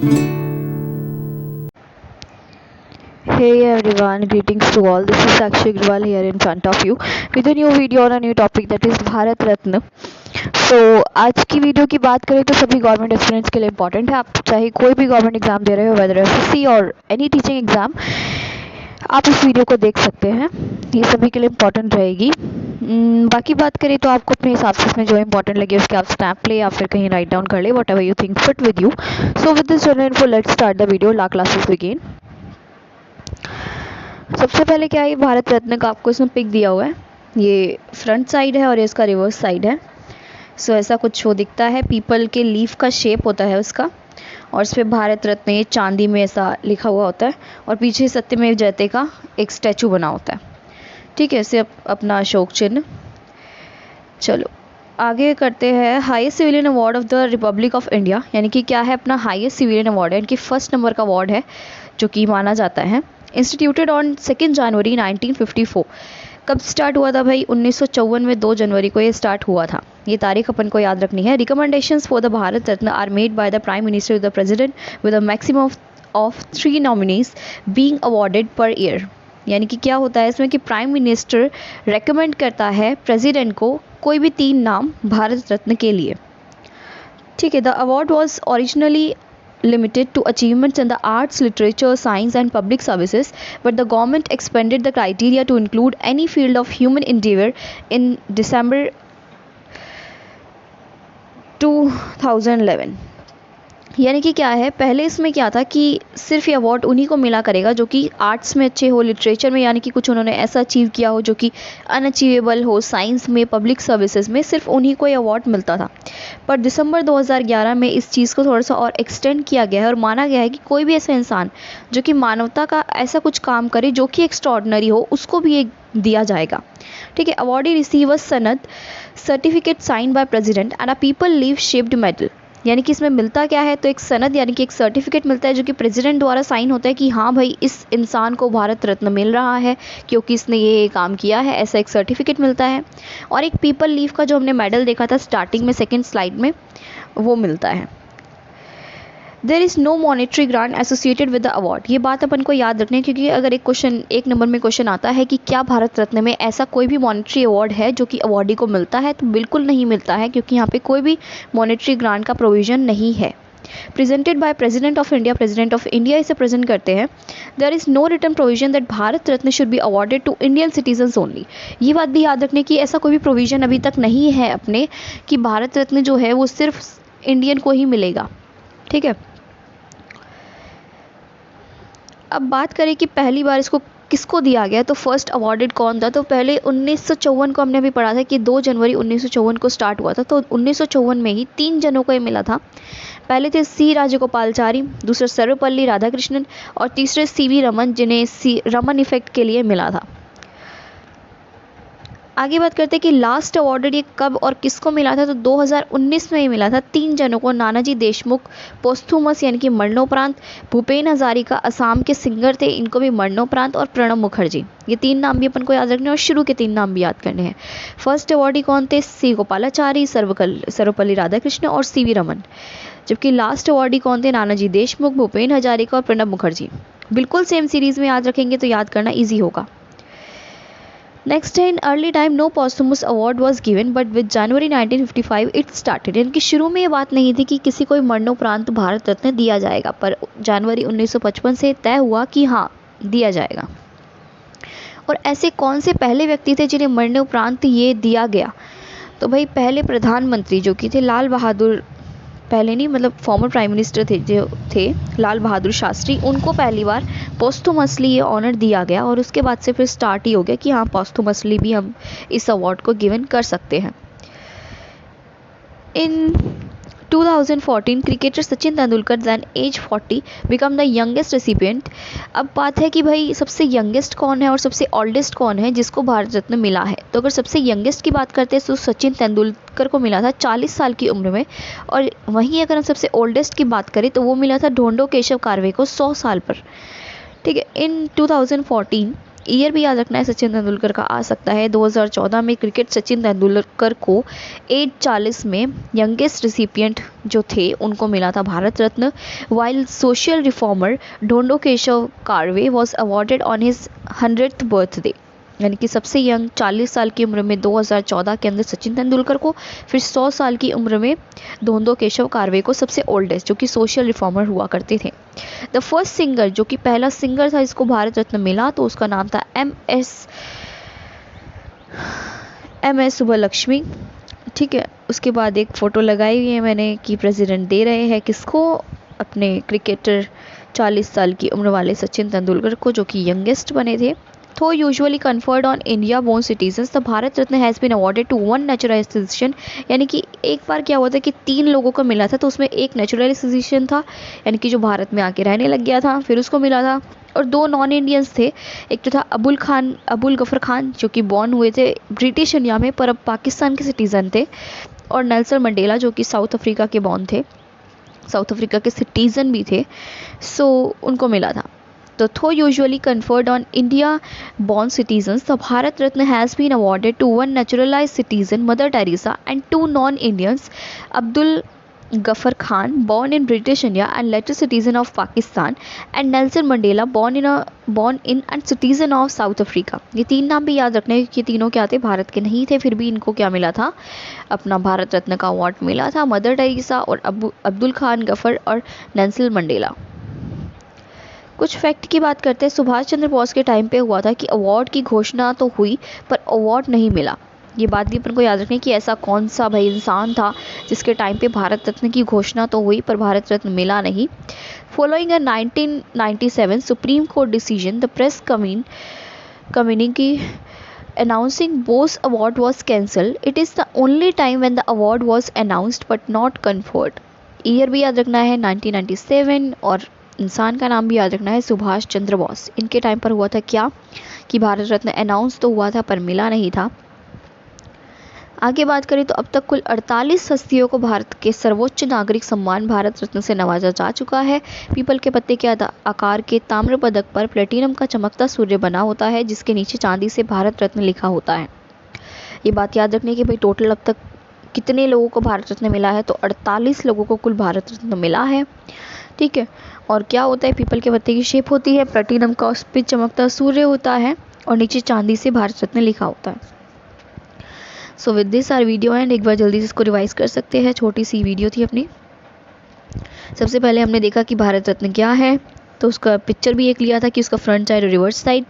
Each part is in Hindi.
Hey everyone, greetings to all. This is Sakshi Agrawal here in front of you with a new video on a new topic that is Bharat Ratna. आज की वीडियो की बात करें तो सभी गवर्नमेंट एस्पिरेंट्स के लिए इंपॉर्टेंट है. आप चाहे कोई भी गवर्नमेंट एग्जाम दे रहे हो, वेदर एसएससी और एनी टीचिंग एग्जाम, आप इस वीडियो को देख सकते हैं. ये सभी के लिए इंपॉर्टेंट रहेगी. बाकी बात करें तो आपको अपने हिसाब से इसमें जो इंपॉर्टेंट लगे उसके आप स्नैप ले या फिर कहीं राइट डाउन कर ले, whatever you think fit with you. So with this general info let's start the video. Law classes begin. सबसे पहले क्या है, ये भारत रत्न का आपको इसमें पिक दिया हुआ है. ये फ्रंट साइड है और ये इसका रिवर्स साइड है. सो ऐसा कुछ वो दिखता है. पीपल के लीफ का शेप होता है उसका, और इस पर भारत रत्न ये चांदी में ऐसा लिखा हुआ होता है, और पीछे सत्यमेव जयते का एक स्टैचू बना होता है. ठीक है, इसे अपना अशोक चिन्ह. चलो आगे करते हैं. Highest civilian award of the Republic of India, यानी कि क्या है अपना हाईएस्ट सिविलियन अवार्ड है, यानी कि फर्स्ट नंबर का अवार्ड है जो कि माना जाता है. इंस्टीट्यूटेड ऑन 2 जनवरी 1954. कब स्टार्ट हुआ था भाई? 1954 में 2 जनवरी को ये स्टार्ट हुआ था. ये तारीख अपन को याद रखनी है. Recommendations for the Bharat Ratna are made by the prime minister the president with a maximum of 3 nominees being awarded per year. यानी कि क्या होता है इसमें कि प्राइम मिनिस्टर रेकमेंड करता है प्रेसिडेंट को कोई भी 3 नाम भारत रत्न के लिए. ठीक है. The award was originally limited to achievements in the arts, literature, science and public services, but the government expanded the criteria to include any field of human endeavor in December 2011. यानी कि क्या है, पहले इसमें क्या था कि सिर्फ ये अवार्ड उन्हीं को मिला करेगा जो कि आर्ट्स में अच्छे हो, लिटरेचर में यानी कि कुछ उन्होंने ऐसा अचीव किया हो जो कि अनअचीवेबल हो, साइंस में, पब्लिक सर्विसेज में, सिर्फ उन्हीं को ये अवार्ड मिलता था. पर दिसंबर 2011 में इस चीज़ को थोड़ा सा और एक्सटेंड किया गया है और माना गया है कि कोई भी ऐसा इंसान जो कि मानवता का ऐसा कुछ काम करे जो कि एक्स्ट्रॉर्डनरी हो, उसको भी एक दिया जाएगा. ठीक है. अवार्डी रिसीव अ सनद certificate sign by president and a peepal leaf shaped medal. यानी कि इसमें मिलता क्या है, तो एक सनद यानी कि एक सर्टिफिकेट मिलता है जो कि प्रेसिडेंट द्वारा साइन होता है कि हाँ भाई इस इंसान को भारत रत्न मिल रहा है क्योंकि इसने ये काम किया है, ऐसा एक सर्टिफिकेट मिलता है. और एक पीपल लीफ का जो हमने मेडल देखा था स्टार्टिंग में सेकेंड स्लाइड में, वो मिलता है. There is no monetary grant associated with the award. ये बात अपन को याद रखनी है क्योंकि अगर एक नंबर में क्वेश्चन आता है कि क्या भारत रत्न में ऐसा कोई भी मॉनेटरी अवार्ड है जो कि अवार्डी को मिलता है, तो बिल्कुल नहीं मिलता है क्योंकि यहाँ पे कोई भी मॉनेटरी ग्रांट का प्रोविज़न नहीं है. Presented by president of India. President of India इसे प्रेजेंट करते हैं. There is no written provision that Bharat Ratna should be awarded to Indian citizens only. ये बात भी याद रखने की ऐसा कोई भी प्रोविज़न अभी तक नहीं है अपने कि भारत रत्न जो है वो सिर्फ इंडियन को ही मिलेगा. ठीक है. अब बात करें कि पहली बार इसको किसको दिया गया, तो फर्स्ट अवॉर्डेड कौन था? तो पहले 1954 को हमने अभी पढ़ा था कि 2 जनवरी 1954 को स्टार्ट हुआ था. तो 1954 में ही 3 जनों को ये मिला था. पहले थे सी राजगोपालचारी, दूसरे सर्वपल्ली राधाकृष्णन और तीसरे सीवी रमन, जिन्हें रमन इफेक्ट के लिए मिला था. आगे बात करते हैं कि लास्ट अवॉर्डेड ये कब और किसको मिला था, तो 2019 में ही मिला था 3 जनों को. नानाजी देशमुख पोस्थुमस यानी कि मरणोपरांत, भूपेन हजारिका असम के सिंगर थे, इनको भी मरणोपरांत, और प्रणब मुखर्जी. ये 3 नाम भी अपन को याद रखने और शुरू के 3 नाम भी याद करने हैं. फर्स्ट अवॉर्डी कौन थे? सी गोपालाचारी, सर्वपल्ली राधाकृष्ण और सीवी रमन. जबकि लास्ट अवॉर्डी कौन थे? नानाजी देशमुख, भूपेन हजारिका और प्रणब मुखर्जी. बिल्कुल सेम सीरीज में याद रखेंगे तो याद करना ईजी होगा. नेक्स्ट है, in early time no posthumous award was given but with January 1955 it started. यानी कि शुरू में ये बात नहीं थी कि किसी को मरणोपरांत भारत रत्न दिया जाएगा, पर जनवरी 1955 से तय हुआ कि हाँ दिया जाएगा. और ऐसे कौन से पहले व्यक्ति थे जिन्हें मरणोपरांत ये दिया गया? तो भाई पहले प्रधानमंत्री जो कि थे लाल बहादुर, पहले नहीं मतलब फॉर्मर प्राइम मिनिस्टर थे जो थे लाल बहादुर शास्त्री, उनको पहली बार पोस्थुमसली ये ऑनर दिया गया. और उसके बाद से फिर स्टार्ट ही हो गया कि हाँ पोस्थुमसली भी हम इस अवार्ड को गिवन कर सकते हैं. In 2014 cricketer Sachin Tendulkar then age 40 become the youngest recipient. अब बात है कि भाई सबसे यंगेस्ट कौन है और सबसे ओल्डेस्ट कौन है जिसको भारत रत्न मिला है. तो अगर सबसे यंगेस्ट की बात करते हैं तो सचिन तेंदुलकर को मिला था 40 साल की उम्र में. और वहीं अगर हम सबसे ओल्डेस्ट की बात करें तो वो मिला था ढोंडो केशव कार्वे को 100 साल पर. ठीक है. इन 2014 ईयर भी याद रखना है सचिन तेंदुलकर का आ सकता है 2014 में क्रिकेट सचिन तेंदुलकर को एज 40 में यंगेस्ट रिसिपिएंट जो थे उनको मिला था Bharat Ratna, while social reformer Dhondo Keshav Karve was awarded on his 100th birthday. यानी कि सबसे यंग 40 साल की उम्र में 2014 के अंदर सचिन तेंदुलकर को, फिर 100 साल की उम्र में ढोंडो केशव कार्वे को, सबसे ओल्डेस्ट जो कि सोशल रिफॉर्मर हुआ करते थे। द फर्स्ट सिंगर जो कि पहला सिंगर था इसको भारत रत्न मिला तो उसका नाम था एम एस सुब्बलक्ष्मी। ठीक है, उसके बाद एक फ़ोटो लगाई हुई है मैंने कि प्रेसिडेंट दे रहे हैं किसको, अपने क्रिकेटर 40 साल की उम्र वाले सचिन तेंदुलकर को जो कि यंगेस्ट बने थे। Though usually conferred on India-born citizens, the Bharat Ratna has been awarded to one naturalized citizen। यानी कि एक बार क्या हुआ था कि 3 लोगों को मिला था तो उसमें एक नेचुरल सिटीजन था यानी कि जो भारत में आके रहने लग गया था, फिर उसको मिला था, और 2 नॉन इंडियंस थे। एक तो था अबुल गफर खान जो कि बॉर्न हुए थे ब्रिटिश इंडिया में पर अब पाकिस्तान के सिटीज़न थे, और नेल्सन मंडेला जो कि साउथ अफ्रीका के बॉर्न थे, साउथ अफ्रीका के सिटीज़न भी थे, सो उनको मिला था। तो though usually conferred on India-born citizens, the Bharat Ratna has been awarded to one naturalized citizen, Mother Teresa, and 2 non-Indians, Abdul Ghaffar Khan, born in British India and later citizen of Pakistan, and Nelson Mandela, born in and citizen of South Africa। ये 3 नाम भी याद रखने कि तीनों क्या थे, भारत के नहीं थे, फिर भी इनको क्या मिला था, अपना भारत रत्न का अवार्ड मिला था, मदर टेरेसा और अब्दुल खान गफर और नेल्सन मंडेला। कुछ फैक्ट की बात करते हैं। सुभाष चंद्र बोस के टाइम पे हुआ था कि अवार्ड की घोषणा तो हुई पर अवार्ड नहीं मिला। ये बात भी अपन को याद रखनी कि ऐसा कौन सा भाई इंसान था जिसके टाइम पे भारत रत्न की घोषणा तो हुई पर भारत रत्न मिला नहीं। Following a 1997 supreme court decision, the press community announcing Bose award was cancelled. It is the only time when the award was announced but not conferred। Year भी याद रखना है 1997 और इंसान का नाम भी याद रखना है सुभाष चंद्र बोस। इनके टाइम पर हुआ था क्या कि भारत रत्न अनाउंस तो हुआ था पर मिला नहीं था। आगे बात करें तो अब तक कुल 48 हस्तियों को भारत के सर्वोच्च नागरिक सम्मान भारत रत्न से नवाजा जा चुका है। पीपल के पत्ते के आकार के ताम्र पदक पर प्लेटिनम का चमकता सूर्य बना होता है जिसके नीचे चांदी से भारत रत्न लिखा होता है। ये बात याद रखने की भाई टोटल अब तक कितने लोगों को भारत रत्न मिला है, तो 48 लोगों को कुल भारत रत्न मिला है। ठीक है, और क्या होता है, पीपल के पत्ते की शेप होती है, प्लेटिनम का उस पर चमकता सूर्य होता है और नीचे चांदी से भारत रत्न लिखा होता है। So with this our video and एक बार जल्दी से इसको रिवाइज कर सकते हैं। छोटी सी वीडियो थी अपनी। सबसे पहले हमने देखा कि भारत रत्न क्या है, तो उसका पिक्चर भी एक लिया था कि उसका फ्रंट साइड और reverse side.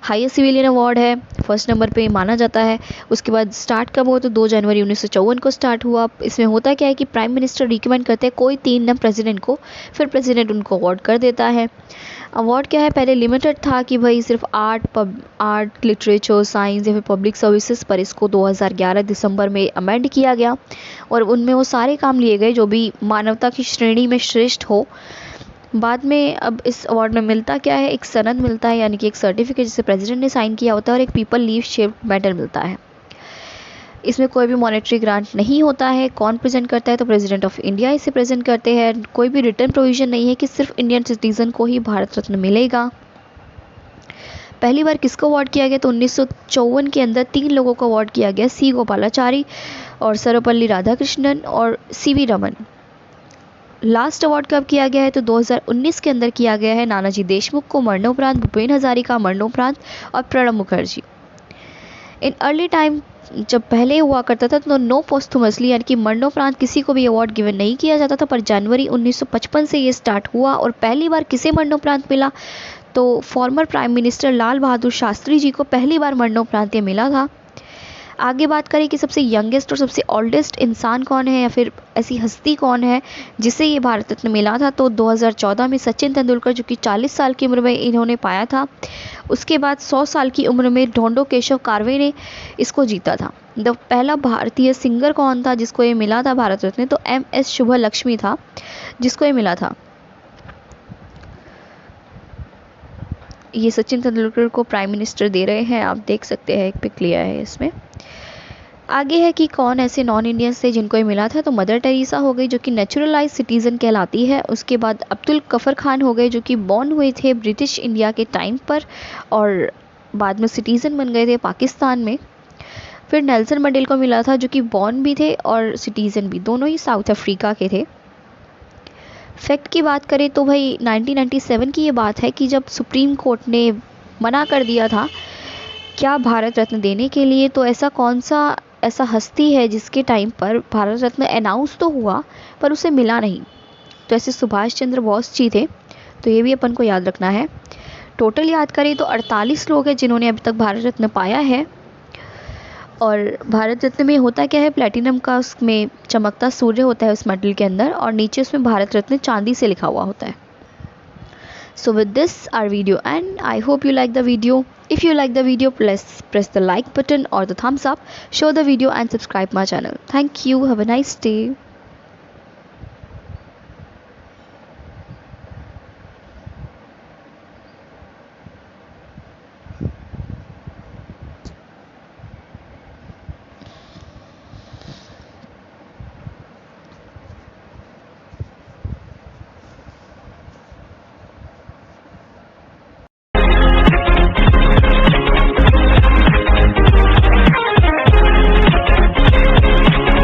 Highest civilian award है, फर्स्ट नंबर पे माना जाता है। उसके बाद स्टार्ट कब हुआ, तो 2 जनवरी 1954 को स्टार्ट हुआ। इसमें होता क्या है कि प्राइम मिनिस्टर रिकमेंड करते हैं कोई 3 नाम प्रेसिडेंट को, फिर प्रेसिडेंट उनको अवार्ड कर देता है। अवार्ड क्या है, पहले लिमिटेड था कि भाई सिर्फ आर्ट, लिटरेचर, साइंस या फिर पब्लिक सर्विसेज पर, इसको 2011 दिसंबर में अमेंड किया गया और उनमें वो सारे काम लिए गए जो भी मानवता की श्रेणी में श्रेष्ठ हो। बाद में अब इस अवार्ड में मिलता क्या है, एक सनद मिलता है यानी कि एक सर्टिफिकेट जिसे प्रेसिडेंट ने साइन किया होता है, और एक पीपल लीफ शेप्ड मेडल मिलता है। इसमें कोई भी मॉनेटरी ग्रांट नहीं होता है। कौन प्रेजेंट करता है, तो प्रेसिडेंट ऑफ इंडिया इसे प्रेजेंट करते हैं। कोई भी रिटर्न प्रोविजन नहीं है कि सिर्फ इंडियन सिटीजन को ही भारत रत्न मिलेगा। पहली बार किसको अवार्ड किया गया, तो 1954 के अंदर 3 लोगों को अवार्ड किया गया, सी गोपालाचारी और सर्वपल्ली राधाकृष्णन और सीवी रमन। लास्ट अवार्ड कब किया गया है, तो 2019 के अंदर किया गया है नानाजी देशमुख को मरणोपरांत, भूपेन हजारिका मरणोपरांत और प्रणब मुखर्जी। इन अर्ली टाइम जब पहले हुआ करता था तो नो पोस्थुमसली यानी कि मरणोपरांत किसी को भी अवार्ड गिवन नहीं किया जाता था, पर जनवरी 1955 से ये स्टार्ट हुआ और पहली बार किसे मरणोपरांत मिला, तो former prime minister Lal Bahadur Shastri ji को पहली बार मरणोपरांत ये मिला था। आगे बात करें कि सबसे यंगेस्ट और सबसे ओल्डेस्ट इंसान कौन है या फिर ऐसी हस्ती कौन है जिसे ये भारत रत्न मिला था, तो 2014 में सचिन तेंदुलकर जो कि 40 साल की उम्र में इन्होंने पाया था। उसके बाद 100 साल की उम्र में ढोंडो केशव कार्वे ने इसको जीता था। पहला भारतीय सिंगर कौन था जिसको ये मिला था भारत रत्न, तो MS सुब्बलक्ष्मी था जिसको ये मिला था। ये सचिन तेंदुलकर को प्राइम मिनिस्टर दे रहे हैं, आप देख सकते हैं, एक पिक लिया है इसमें। आगे है कि कौन ऐसे नॉन इंडियंस थे जिनको ये मिला था, तो मदर टेरेसा हो गई जो कि नेचुरलाइज सिटीज़न कहलाती है। उसके बाद अब्दुल गफर खान हो गए जो कि बॉर्न हुए थे ब्रिटिश इंडिया के टाइम पर, और बाद में सिटीज़न बन गए थे पाकिस्तान में। फिर नेल्सन मंडेला को मिला था, जो कि बॉर्न भी थे और सिटीज़न भी, दोनों ही साउथ अफ्रीका के थे। फैक्ट की बात करें तो भाई 1997 की ये बात है कि जब सुप्रीम कोर्ट ने मना कर दिया था क्या भारत रत्न देने के लिए, तो ऐसा हस्ती है जिसके टाइम पर भारत रत्न अनाउंस तो हुआ पर उसे मिला नहीं। तो ऐसे सुभाष चंद्र बोस जी थे, तो ये भी अपन को याद रखना है। टोटल याद करें तो 48 लोग हैं जिन्होंने अभी तक भारत रत्न पाया है। और भारत रत्न में होता क्या है, प्लेटिनम का उसमें चमकता सूर्य होता है उस मेडल के अंदर, और नीचे उसमें भारत रत्न चांदी से लिखा हुआ होता है। So with this our video and I hope you like the video. If you like the video, please press the like button or the thumbs up, show the video and subscribe my channel. Thank you. Have a nice day.